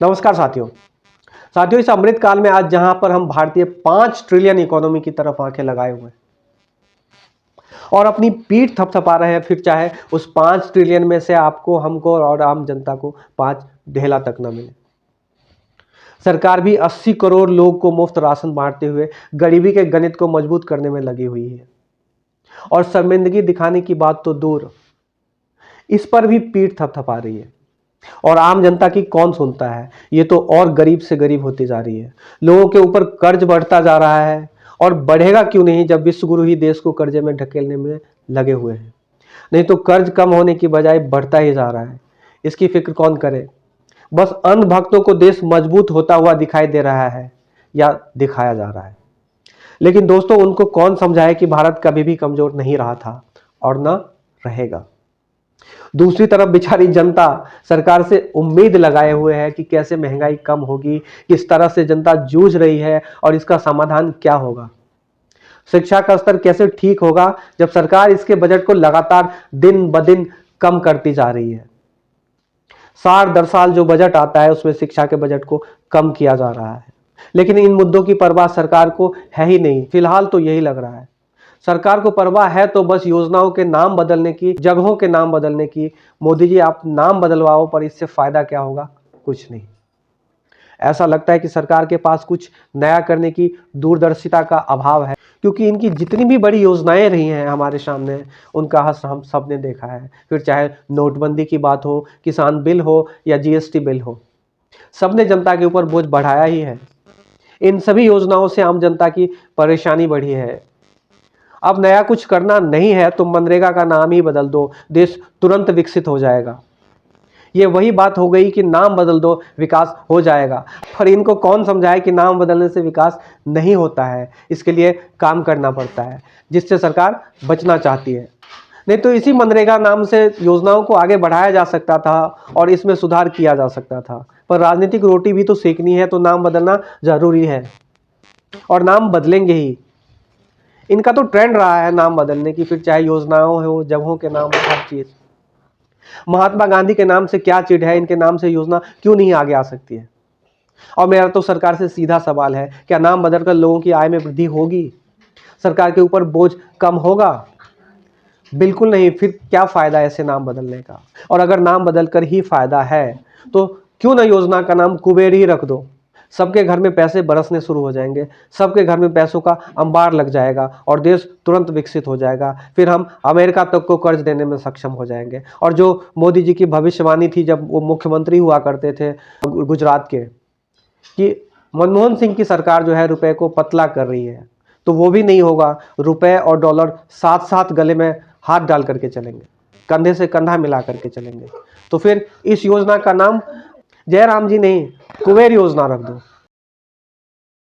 नमस्कार साथियों। इस अमृत काल में आज जहां पर हम भारतीय 5 ट्रिलियन इकोनॉमी की तरफ आंखें लगाए हुए हैं और अपनी पीठ थपथपा रहे हैं, फिर चाहे उस 5 ट्रिलियन में से आपको, हमको और आम जनता को 5 ढेला तक न मिले। सरकार भी 80 करोड़ लोग को मुफ्त राशन बांटते हुए गरीबी के गणित को मजबूत करने में लगी हुई है और शर्मिंदगी दिखाने की बात तो दूर, इस पर भी पीठ थपथपा रही है। और आम जनता की कौन सुनता है? ये तो और गरीब से गरीब होती जा रही है। लोगों के ऊपर कर्ज बढ़ता जा रहा है और बढ़ेगा क्यों नहीं जब विश्वगुरु ही देश को कर्जे में ढकेलने में लगे हुए हैं। नहीं तो कर्ज कम होने की बजाय बढ़ता ही जा रहा है। इसकी फिक्र कौन करे? बस अंध भक्तों को देश मजबूत होता हुआ दिखाई दे रहा है या दिखाया जा रहा है। लेकिन दोस्तों, उनको कौन समझाए कि भारत कभी भी कमजोर नहीं रहा था और न रहेगा। दूसरी तरफ बेचारी जनता सरकार से उम्मीद लगाए हुए है कि कैसे महंगाई कम होगी, किस तरह से जनता जूझ रही है और इसका समाधान क्या होगा। शिक्षा का स्तर कैसे ठीक होगा जब सरकार इसके बजट को लगातार दिन ब दिन कम करती जा रही है। साल दर साल जो बजट आता है उसमें शिक्षा के बजट को कम किया जा रहा है, लेकिन इन मुद्दों की परवाह सरकार को है ही नहीं। फिलहाल तो यही लग रहा है। सरकार को परवाह है तो बस योजनाओं के नाम बदलने की, जगहों के नाम बदलने की। मोदी जी, आप नाम बदलवाओ, पर इससे फायदा क्या होगा? कुछ नहीं। ऐसा लगता है कि सरकार के पास कुछ नया करने की दूरदर्शिता का अभाव है, क्योंकि इनकी जितनी भी बड़ी योजनाएं रही हैं हमारे सामने, उनका हश्र हम सब ने देखा है। फिर चाहे नोटबंदी की बात हो, किसान बिल हो या जीएसटी बिल हो, सबने जनता के ऊपर बोझ बढ़ाया ही है। इन सभी योजनाओं से आम जनता की परेशानी बढ़ी है। अब नया कुछ करना नहीं है तो मनरेगा का नाम ही बदल दो, देश तुरंत विकसित हो जाएगा। ये वही बात हो गई कि नाम बदल दो, विकास हो जाएगा। पर इनको कौन समझाए कि नाम बदलने से विकास नहीं होता है, इसके लिए काम करना पड़ता है, जिससे सरकार बचना चाहती है। नहीं तो इसी मनरेगा नाम से योजनाओं को आगे बढ़ाया जा सकता था और इसमें सुधार किया जा सकता था। पर राजनीतिक रोटी भी तो सेकनी है, तो नाम बदलना जरूरी है और नाम बदलेंगे ही। इनका तो ट्रेंड रहा है नाम बदलने की, फिर चाहे योजनाओं हो, जगहों के नाम हो, हर चीज। महात्मा गांधी के नाम से क्या चिढ़ है, इनके नाम से योजना क्यों नहीं आगे आ सकती है? और मेरा तो सरकार से सीधा सवाल है, क्या नाम बदलकर लोगों की आय में वृद्धि होगी? सरकार के ऊपर बोझ कम होगा? बिल्कुल नहीं। फिर क्या फायदा ऐसे नाम बदलने का? और अगर नाम बदलकर ही फायदा है तो क्यों ना योजना का नाम कुबेर ही रख दो। सबके घर में पैसे बरसने शुरू हो जाएंगे, सबके घर में पैसों का अंबार लग जाएगा और देश तुरंत विकसित हो जाएगा। फिर हम अमेरिका तक को कर्ज देने में सक्षम हो जाएंगे। और जो मोदी जी की भविष्यवाणी थी जब वो मुख्यमंत्री हुआ करते थे गुजरात के, कि मनमोहन सिंह की सरकार जो है रुपए को पतला कर रही है, तो वो भी नहीं होगा। रुपए और डॉलर साथ साथ गले में हाथ डाल करके चलेंगे, कंधे से कंधा मिला करके चलेंगे। तो फिर इस योजना का नाम जयराम जी नहीं, कुबेर योजना रख दो।